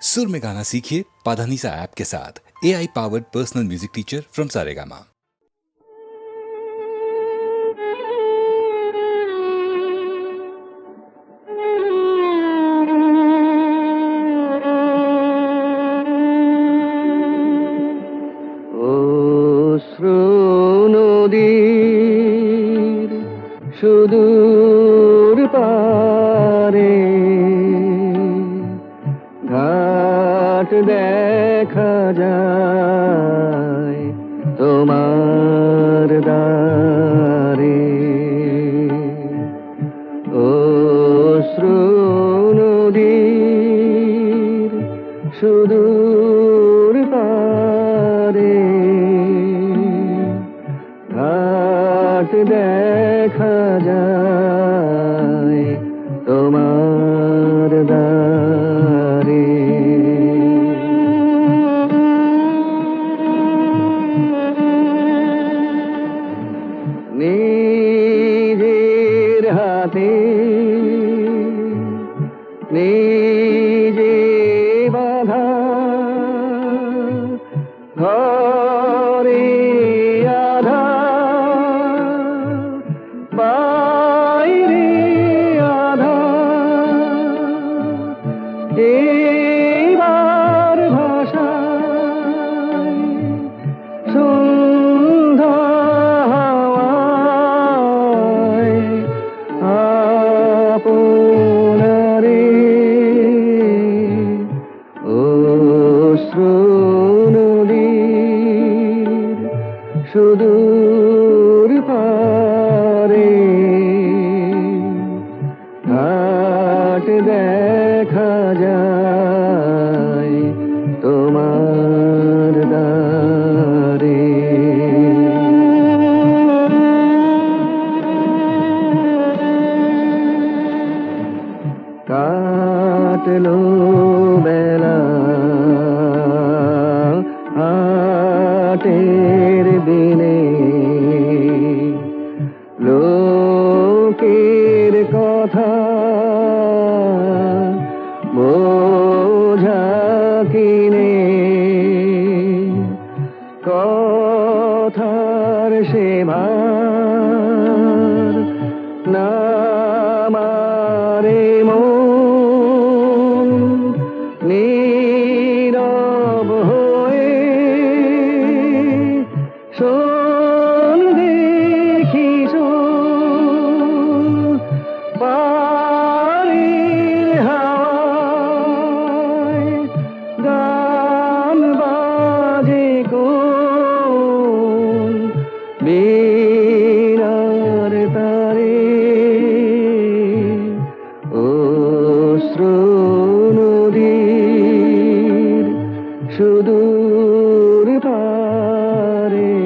सुर में गाना सीखिए पाधानीसा ऐप के साथ। AI powered personal music teacher from Saregama. নদীর সুদূর পারে ঘাট দেখা যায় তোমার দ্বারে। অশ্রু নদীর সুদূর পারে ঘাট দেখা যায় তোমার দ্বারে। নিজের হাতে নিজে বাধা ঘরে আধা বাইরে আধা এবার ভাষায় সন্ধ্যা হাওয়ায় আপনারে। অশ্রু নদীর সুদূর পারে ঘাট দেখা যায় তোমার দ্বারে। কাটলো বেলা হাটের দিনে লোকের কথা বোঝা কিনে কথার সে ভার না মারে মন নীরব হয়ে শোন দেখি পারের হাওয়ায় গান বাজে কোন বীণার তারে। অশ্রু নদীর সুদূর পারে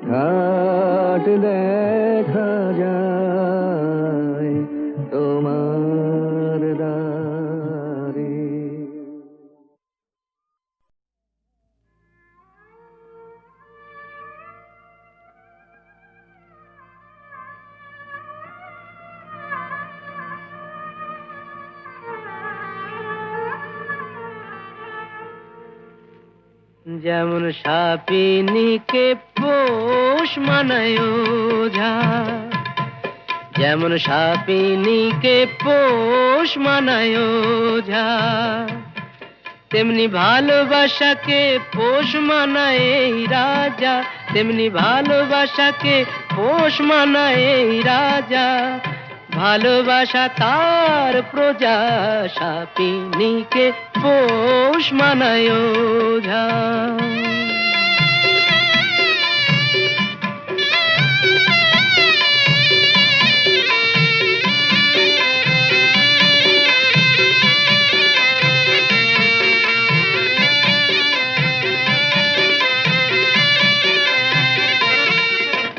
ঘাট দেখা যায় তোমার দ্বারে। যেমন সাপিনীকে পোষ মানায় ওঝা, যেমন সাপিনীকে পোষ মানায় ওঝা, তেমনি ভালোবাসাকে পোষ মানায় এই রাজা, তেমনি ভালোবাসাকে পোষ মানায় এই রাজা। ভালোবাসা তার প্রজা, সাপিনীকে পোষ মানায় ওঝা।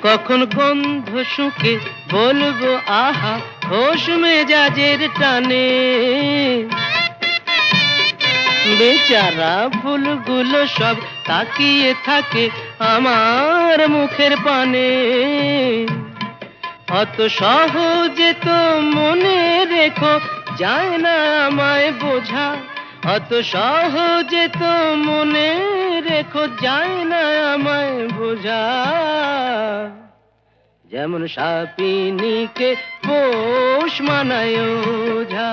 কখন গন্ধ শুকে বলবো আহা, হোশ মেজাজের টানে। বেচারা ফুলগুলো সব তাকিয়ে থাকে আমার মুখের পানে। অত সহজে তো মনে রেখো যায় না আমায় বোঝা অত সহজে তো মনে রেখো যায় না আমায় বোঝা যেমন সাপিনীকে পোষ মানায় ওঝা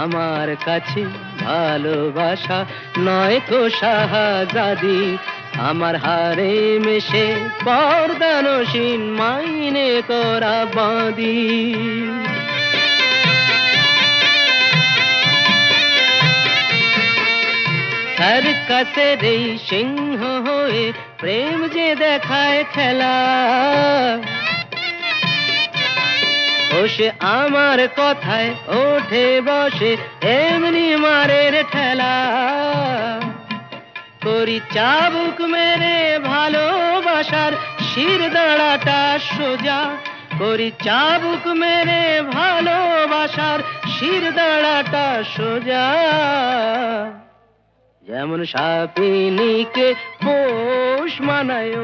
আমার কাছে ভালোবাসা নয় তো শাহজাদি আমার হারে মেশে পর্দানসীন মাইনে করা বাঁধি সার্কাসের এই সিংহ হয়ে প্রেম যে দেখায় খেলা ও সে আমার কথায় ওঠে বসে এমনি মারের ঠেলা করি চাবুক মেরে ভালোবাসার শির দাঁড়াটা সোজা করি চাবুক মেরে ভালোবাসার শির দাঁড়াটা সোজা যেমন সাপিনীকে পোষ মানায়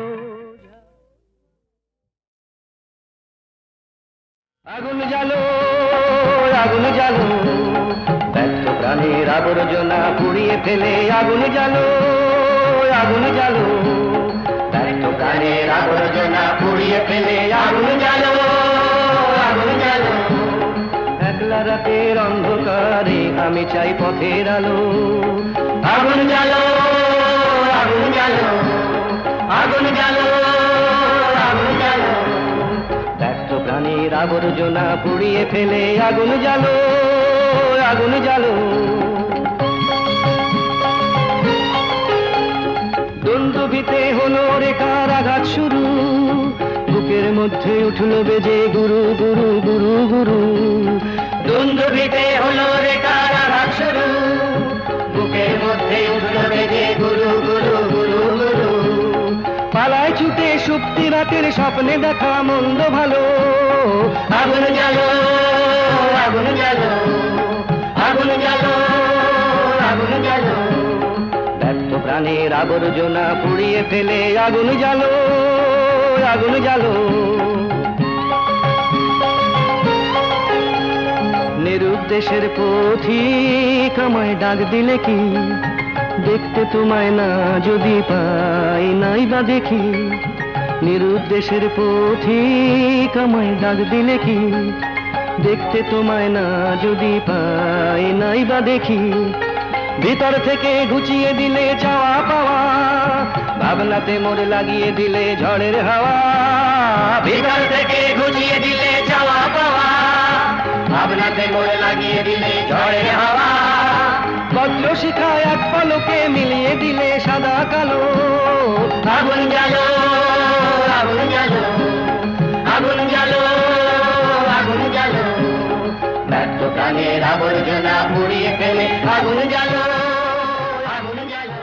আগুন জ্বালো আগুন জ্বালো ব্যর্থ প্রাণের আবর্জনা পুড়িয়ে ফেলে আগুন জ্বালো আগুন জ্বালো ব্যর্থ প্রাণের আবর্জনা পুড়িয়ে ফেলে আগুন জ্বালো আগুন জ্বালো একলা রাতের অন্ধকারে আমি চাই পথের আলো আগুন জ্বালো আগুন জ্বালো আগুন জ্বালো আগুন জ্বালো ব্যর্থ প্রাণীর আবর্জনা পুড়িয়ে ফেলে আগুন জ্বালো আগুন জ্বালো দুন্দুভিতে হলো রেখার আঘাত শুরু বুকের মধ্যে উঠল বেজে গুরু গুরু গুরু গুরু দুন্দুভিতে হলো রেখার আঘাত শুরু বুকের মধ্যে উঠল বেজে গুরু গুরু গুরু গুরু পালায় ছুটে সুপ্তি রাতের স্বপ্নে দেখা মন্দ ভালো আগুন জ্বালো আগুন জ্বালো আগুন জ্বালো আগুন জ্বালো ব্যর্থ প্রাণের আবর্জনা পুড়িয়ে ফেলে আগুন জ্বালো আগুন জ্বালো নিরুদ্দেশের পথিক আমায় ডাক দিলে কি দেখতে তোমায় না যদি পাই নাই বা দেখি নিরুদ্দেশের পথিক আমায় ডাক দিলে কি দেখতে তোমায় না যদি পাই নাই বা দেখি ভিতর থেকে ঘুচিয়ে দিলে চাওয়া পাওয়া ভাবনাতে মোর লাগিয়ে দিলে ঝড়ের হাওয়া ভিতর থেকে ঘুচিয়ে দিলে চাওয়া পাওয়া ভাবনাতে মোর লাগিয়ে দিলে ঝড়ের হাওয়া বজ্র শিখা এক পলকে মিলিয়ে দিলে সাদা কালো আগুন জ্বালো আগুন জ্বালো আগুন জ্বালো আগুন জ্বালো ব্যর্থ প্রাণের আবর্জনা পুড়িয়ে ফেলে আগুন জ্বালো আগুন জ্বালো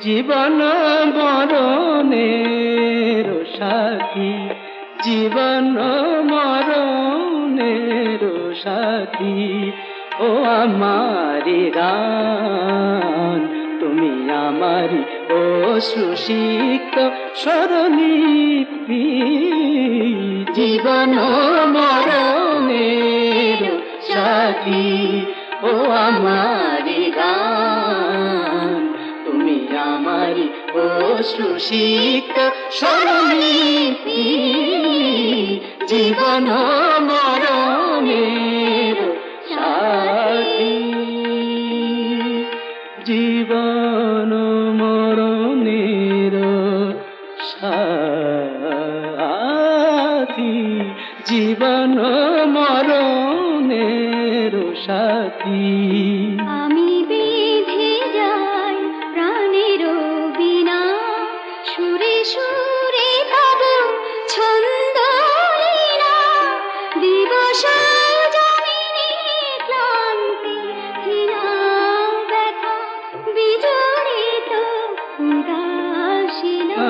জীবন মরণের সাথী জীবন মরণের সাথী ও আমারি গান তুমি আমারি ও সুশিক্ত স্বরলিপি জীবন মরণের সাথী ও আমারি গান তুমি আমারি ও সুশিক্ত স্বরলিপি জীবন মরণ মরণের সাথী, জীবন মরণের সাথী, জীবন মরণের সাথী। আমি বেঁধে যাই প্রাণের বিনা, সুরে সুরে তব ছন্দ লীলা, দিবস জমিনে ক্লান্তি হীনা ব্যথা বিজড়িত উদাসীনা।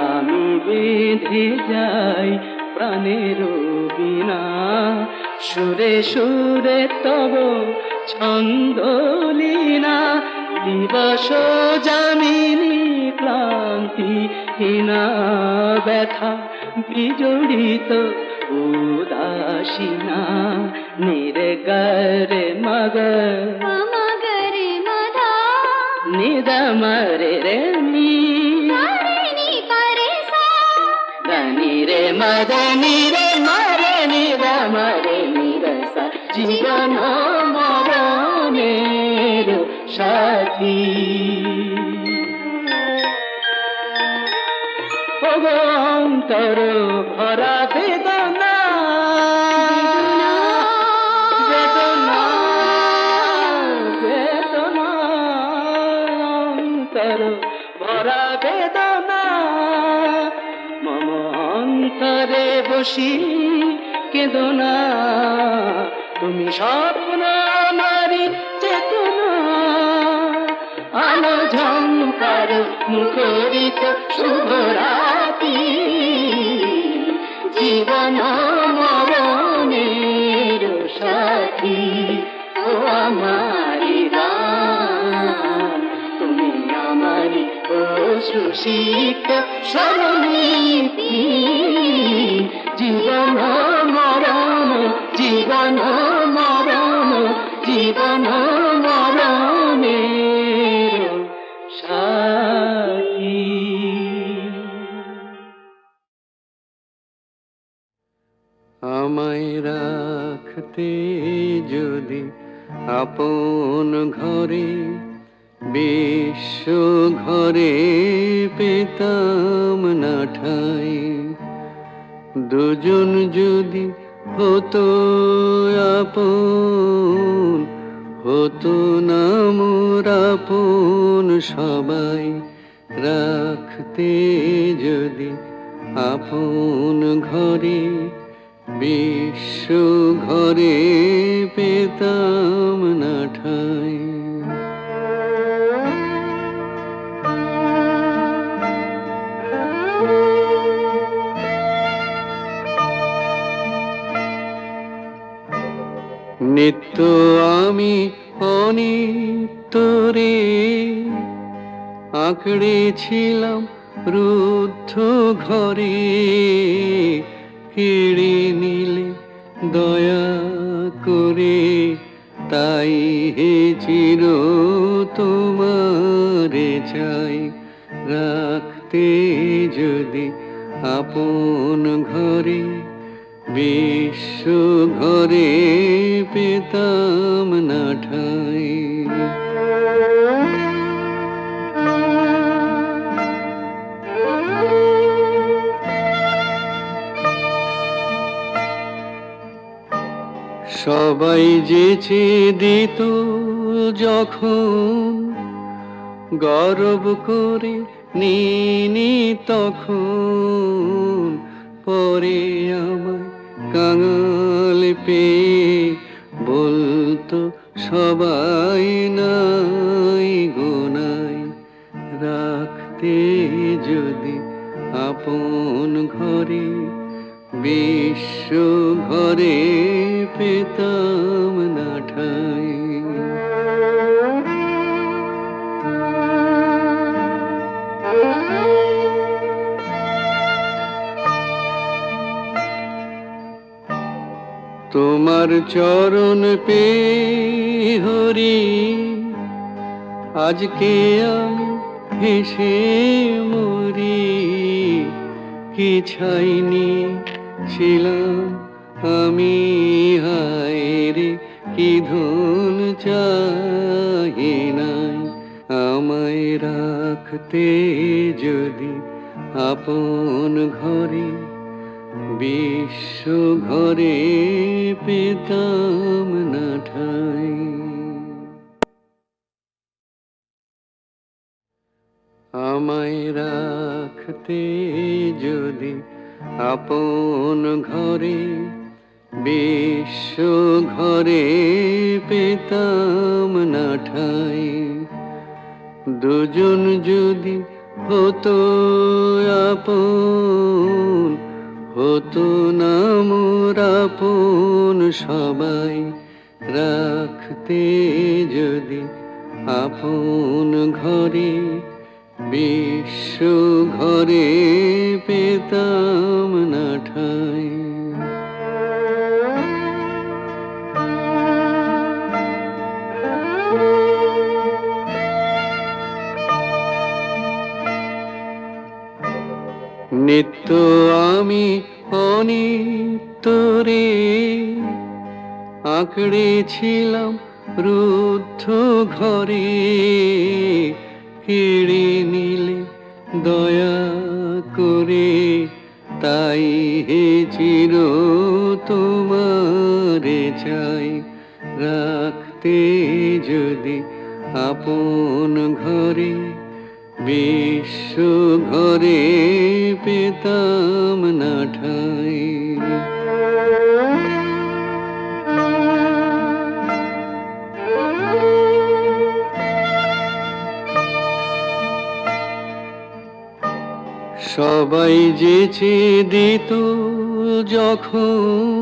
আমি বেঁধে যাই প্রাণের বিনা, সুরে সুরে তব ছন্দ লীলা, দিবস যামিনী ক্লান্তি হীনা ব্যথা বিজড়িত উদাসীনা। নির্গরে মগ মগরে মধা নিদমরে রে নি, নি করে সা, దని রে মদনি রে মরে নিদমরে নিরসা, জীবন মরণের সাথী। অন্তর ভরা বেদনা, বেদনা বেদনা, অন্তর ভরা বেদনা, মম অন্তরে বসি কেদনা, তুমি স্বপ্ন আমারি চেতনা, আলো ঝঙ্কার মুখরিত শুভরাতি, জীবন মরণের সাথী। ও আমারি রাম, তুমি আমারি অশ্রুসিক্ত স্মরণীতি, জীবন মরণ, জীবন মরণ, জীবন মরণের সাথী। আমায় রাখতে যদি আপন ঘরে, বিশ্ব ঘরে পেতাম না ঠাঁই, দুজন যদি হতো আপন, হতো না মোর আপন সবাই, রাখতে যদি আপন ঘরে, বিশ্ব ঘরে পেতাম না ঠাঁই। নিত্য আমি অনিত্যরে আঁকড়েছিলাম রুদ্ধ ঘরে, কেড়ে নিলে দয়া করে, তাই হে চির তোমারে চাই, রাখতে যদি আপন ঘরে, বিশ্ব ঘরে পেতাম না ঠাঁই। সবাই যেচে দিত যখন, গর্ব করে নিনি তখন, পরে আমায় কাঙাল পেয়ে বলতো সবাই নাই গোনাই, রাখতে যদি আপন ঘরে, বিশ্ব ঘরে পেতাম না ঠাঁই। তোমার চরণ পে হরি, আজকে আমি হেসে মরি, কি ছাইনি ছিলাম আমি হায়রে কি ধন চাহি নাই, আমায় রাখতে যদি আপন ঘরে, বিশ্ব ঘরে পেতাম না ঠাঁই। আমায় রাখতে যদি আপন ঘরে, বিশ্ব ঘরে পেতাম না ঠাঁই। দুজন যদি হতো আপন, হতো না মোর আপন সবাই। রাখতে যদি আপন ঘরে, বিশ্ব ঘরে পেতাম না ঠাঁই। নিত্য আমি অনিত্য রে, আঁকড়েছিলাম রুদ্ধ ঘরে। কেড়ে নিলে দয়া করে, তাই হে চির তোমারে চাই। রাখতে যদি আপন ঘরে, বিশ্ব ঘরে পেতাম না ঠাঁই। সবাই যেচে দিত যখন,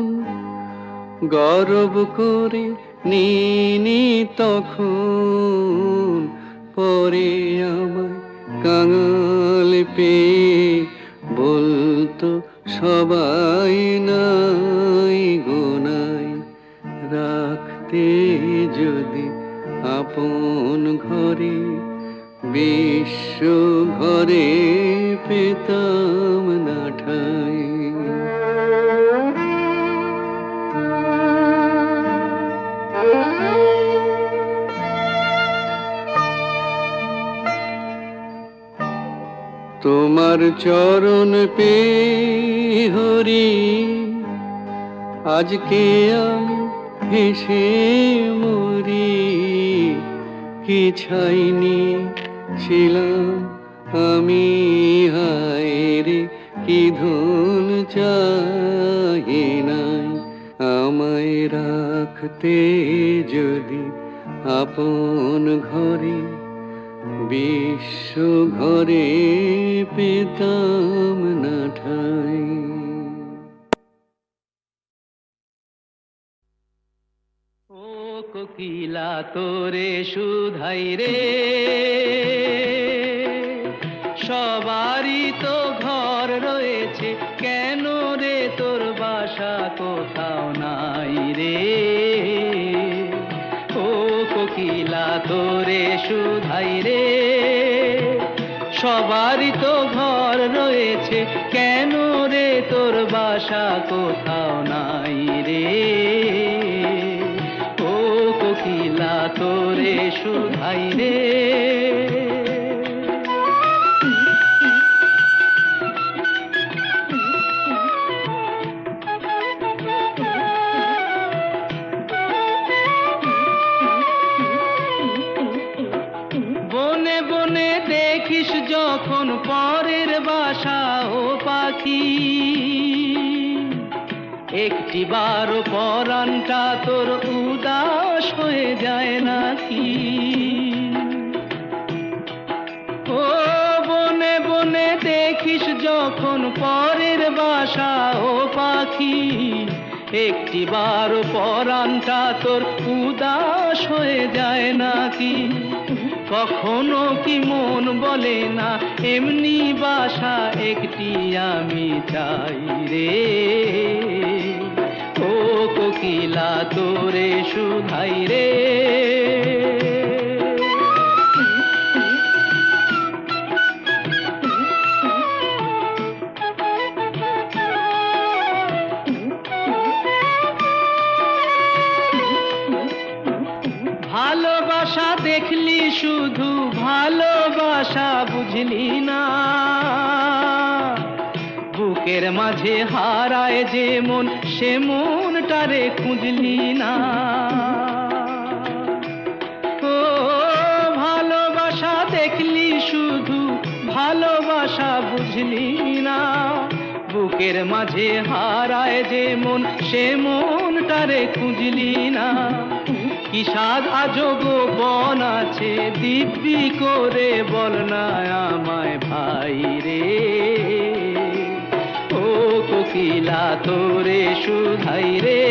গর্ব করে নিনি তখন। পরে আমায় কাঙাল পেয়ে বলতো সবাই নাই গো নাই। রাখতে যদি আপন ঘরে, বিশ্ব ঘরে পেতাম না ঠাঁই। তোমার চরণ পে হরি, আজকে আমি হেসে মরি। কি ছাইনি ছিলাম আমি হায়রে, কি ধন চাহি নাই, আমায় রাখতে যদি আপন ঘরে, বিশ্ব ঘরে পেতাম না ঠাঁই। ও কোকিলা তোরে শুধাই রে, সবারই তো ঘর রয়েছে, কেন রে তোর বাসা কোথাও নাই রে। ও কোকিলা তোরে শুধাই রে, সবারই তো ঘর রয়েছে, কেন রে তোর বাসা কোথাও নাই রে। ও কোকিলা তোরে শুধাই রে। বনে বনে দেখিস যখন পরের বাসা ও পাখি, একটি বার পরাণটা তোর উদাস হয়ে যায় নাকি। ও বনে বনে দেখিস যখন পরের বাসা ও পাখি, একটি বার পরাণটা তোর উদাস হয়ে যায় নাকি। কখনো কি মন বলে না এমনি বাসা একটি আমি চাই রে। ও কোকিলা তোরে শুধাই রে। দেখলি শুধু ভালোবাসা বুঝলি না, বুকের মাঝে হারায় যে মন সে মনটারে খুঁজলি না। ও ভালোবাসা দেখলি শুধু ভালোবাসা বুঝলি না, বুকের মাঝে হারায় যে মন সে মনটারে খুঁজলি না। কি স্বাদ আজব বন আছে দিব্যি করে বল না আমায় ভাই রে। ও কোকিলা তোরে শুধাই রে,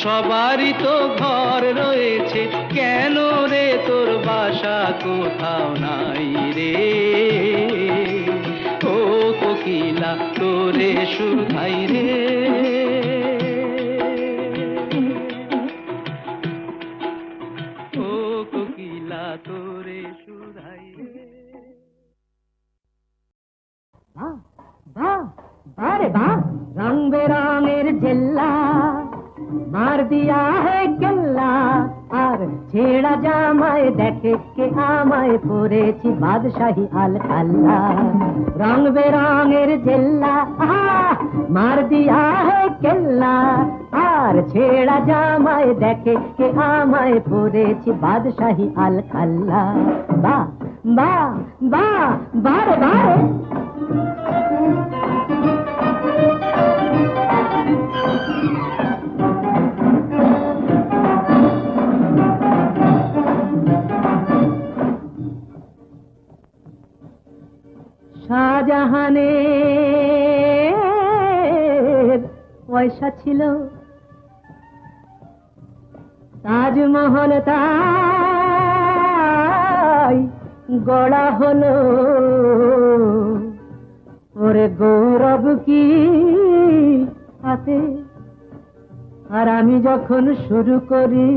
সবারই তো ঘর রয়েছে, কেন রে তোর বাসা কোথাও নাই রে। ও কোকিলা তোরে শুধাই রে। ও কোকিলা তোরে শুধাই রে। वाह वाह रे वाह, रंग बेरंगेर जिल्ला मार दिया है केल्ला, আর ছেড়া জামায় দেখে কে আমায় পরেছি বাদশাহী আল কাল্লা। রং বেরঙের জেল্লা মার দিয়া হে কেল্লা, আর ছেড়া জামায় দেখে কে আমায় পরেছি বাদশাহী আল কাল্লা। বাহ বাহ বাহ বারে বারে শাহজাহানের পয়সা ছিল, তাজমহল তাই গড়া হলো। ওরে গৌরব কি হাতে, আর আমি যখন শুরু করি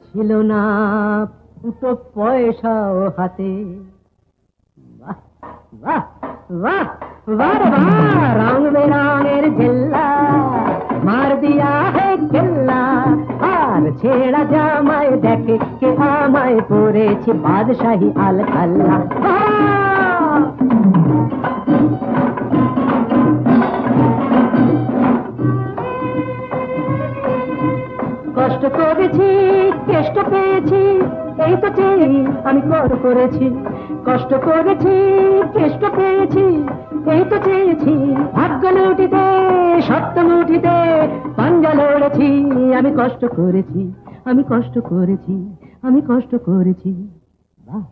ছিল না দুটো পয়সাও হাতে। বাহ বাহ বাহ বাহ বাহ, রং বেরঙের জেল্লা মার দিয়া হে কেল্লা, আর ছেড়া জামায় দেখে কে আমায় পরেছি বাদশাহী আল কাল্লা। কষ্ট করেছি কেষ্ট পেয়েছি, এই তো চেয়ে আমি কর করেছি। কষ্ট করেছি কেষ্ট পেয়েছি, এই তো চেয়েছি। ভাগ্য লুটিতে সত্য মুঠিতে পাঞ্জা লড়েছি। আমি কষ্ট করেছি, আমি কষ্ট করেছি, আমি কষ্ট করেছি। বাহ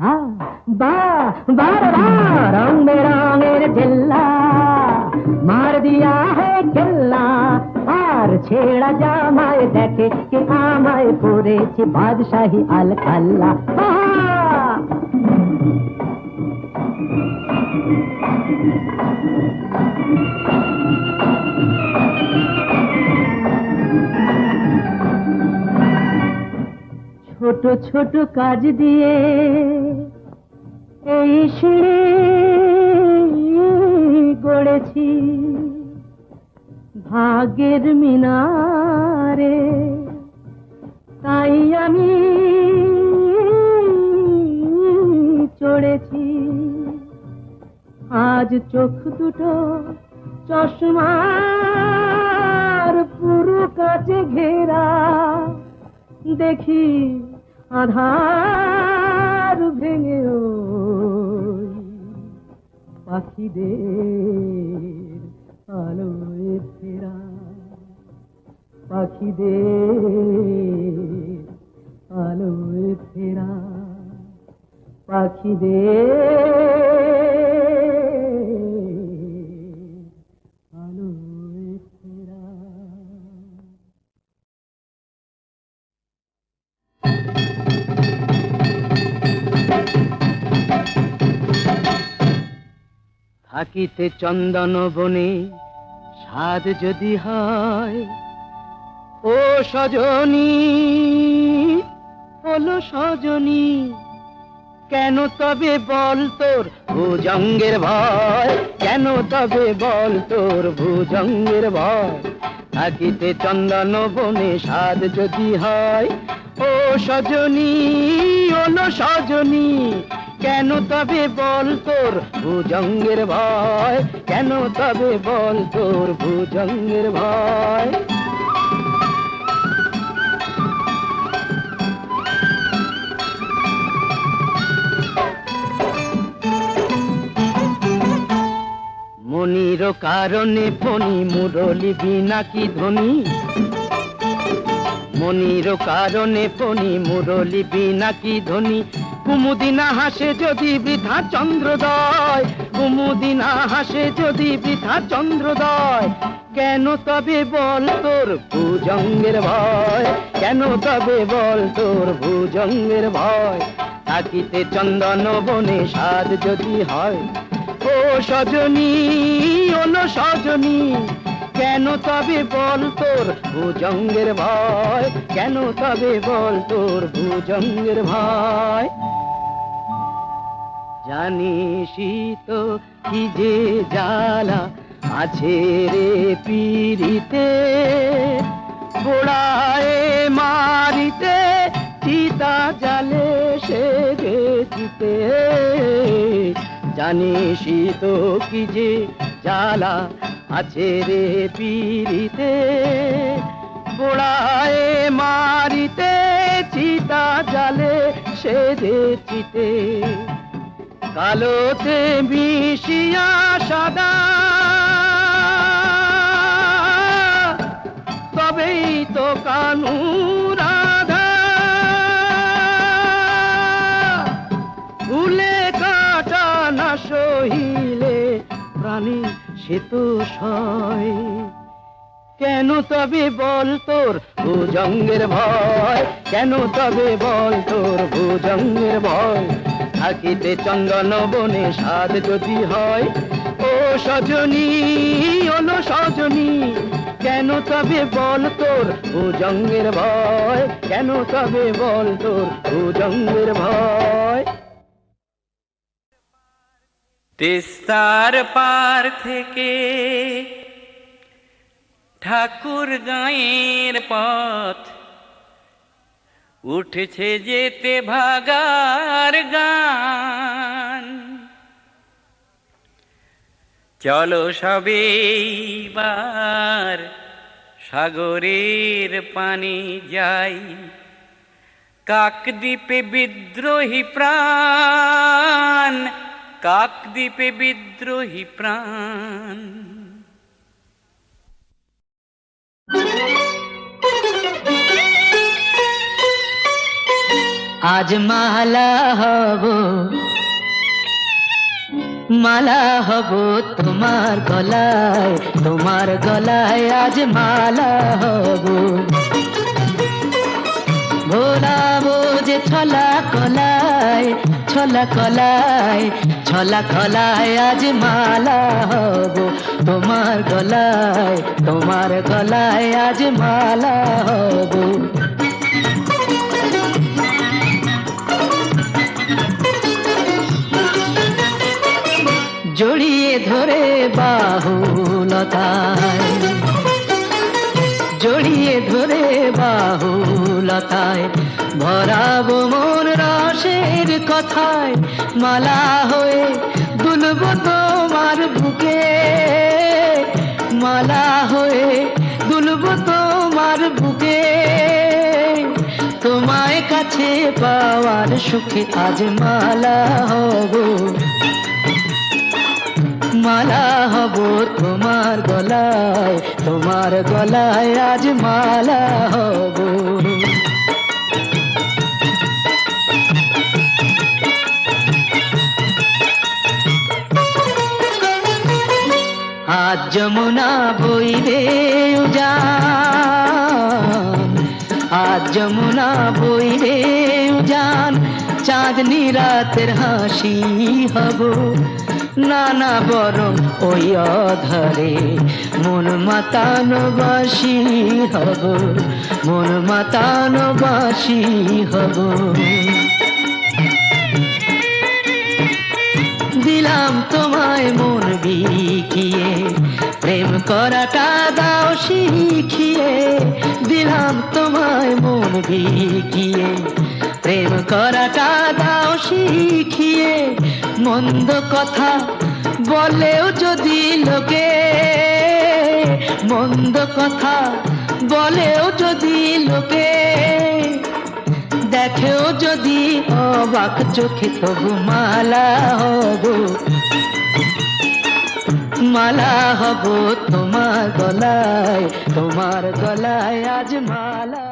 বাহ বাহ বাহ বাহ, রং বেরঙের জেল্লা মার দিয়া হে কেল্লা, আর ছেড়া জামায় দেখে কে আমায় পরেছি বাদশাহী আল কাল্লা। ছোট ছোট কাজ দিয়ে এই সিঁড়ি গড়েছি, ভাগ্যের মিনারে তাই আমি চড়েছি। আজ চোখ দুটো চশমার পুরো কাছে ঘেরা, দেখি আধার ভেঙে ওই পাখিদের আলোয় ফেরা, পাখিদের আলোয় ফেরা, পাখিদের আলোয় ফেরা। থাকিতে চন্দন বনে স্বাদ যদি হয়, ও সজনী হলো সজনী, কেন তবে বল তোর ভুজঙ্গের ভয়, কেন তবে বল তোর ভুজঙ্গের ভয়। থাকিতে চন্দন বনে স্বাদ যদি হয়। ও সজনী ওলো সজনী, কেন তবে বল তোর ভুজঙ্গের ভয়, কেন তবে বল তোর ভুজঙ্গের ভয়। মনির কারণে ফণি মুরলি নাকি ধ্বনি, মনির কারণে ফণি মুরলি নাকি ধ্বনি। কুমুদিনা হাসে যদি বৃথা চন্দ্রোদয়, কুমুদিনা হাসে যদি বৃথা চন্দ্রোদয়, কেন তবে বল তোর ভুজঙ্গের ভয়, কেন তবে বল তোর ভুজঙ্গের ভয়। থাকিতে চন্দন বনে স্বাদ যদি হয়। ও সজনী ওলো সজনী, কেন তবে বল তোর ভুজঙ্গের ভয়, কেন তবে বল তোর ভুজঙ্গের ভয়। জানিসই তো কি যে জ্বালা আছে রে পিরিতে, পোড়ায় মারিতে চিতা জালে সে গেছিতে। জানিসই তো কি যে জ্বালা আছে রে পিরিতে, পোড়ায় মারিতে চিতা জালে সে চিতে। কালোতে মিশিয়া সাদা, তবেই তো কানু রাধা। ভুলে কাটা না সহিলে প্রাণী সে তো সয়, কেন তবে বল তোর ভুজঙ্গের ভয়, কেন তবে বল তোর ভুজঙ্গের ভয়। থাকিতে চন্দন বনে স্বাদ যদি হয়। ও সজনী ওলো সজনী, কেন তবে বল তোর ভুজঙ্গের ভয়, কেন তবে বল তোর ভুজঙ্গের ভয়। তিস্তার পার থেকে ঠাকুর গাঁয়ের পথ উঠেছে যেতে ভাগার গান। চলো সবেবার সাগরের পানি যাই, কাকদ্বীপে বিদ্রোহী প্রাণ, কাকদ্বীপে বিদ্রোহী প্রাণ। আজ মালা হব, মালা হব তোমার গলায়, তোমার গলায় আজ মালা হব। ভোলাবো যে ছলা কলায়, ছলা কলায়, ছলা কলায় আজ মালা হব তোমার গলায়, তোমার গলায় আজ মালা হব। জড়িয়ে ধরে বাহুলতায়, জড়িয়ে ধরে বাহুলতায়, ভরাবো মন রসের কথায়। মালা হয়ে দুলবো তোমার বুকে, মালা হয়ে দুলবো তোমার বুকে। তোমায় কাছে পাওয়ার সুখে আজ মালা হব, মালা হব তোমার গলায়, তোমার গলায় আজ মালা হব। আজ যমুনা বইবে উজান, আজ যমুনা বইবে উজান, চাঁদনি রাতের হাসি হব। নানা বরং ওই অধরে মন মাতানো বাসি হব, মন মাতানো বাসি হব। দিলাম তোমায় মন বিকিয়ে, প্রেম করাটা দাও শিখিয়ে, দিলাম তোমায় মন ভিগিয়ে। প্রেম করাটা দাও শিখিয়ে, মন্দ কথা বলেও যদি লোকে, মন্দ কথা বলেও যদি লোকে, দেখেও যদি অবাক চোখে, তবু মালা হব, মালা হব তোমার গলায়, তোমার গলায় আজ মালা।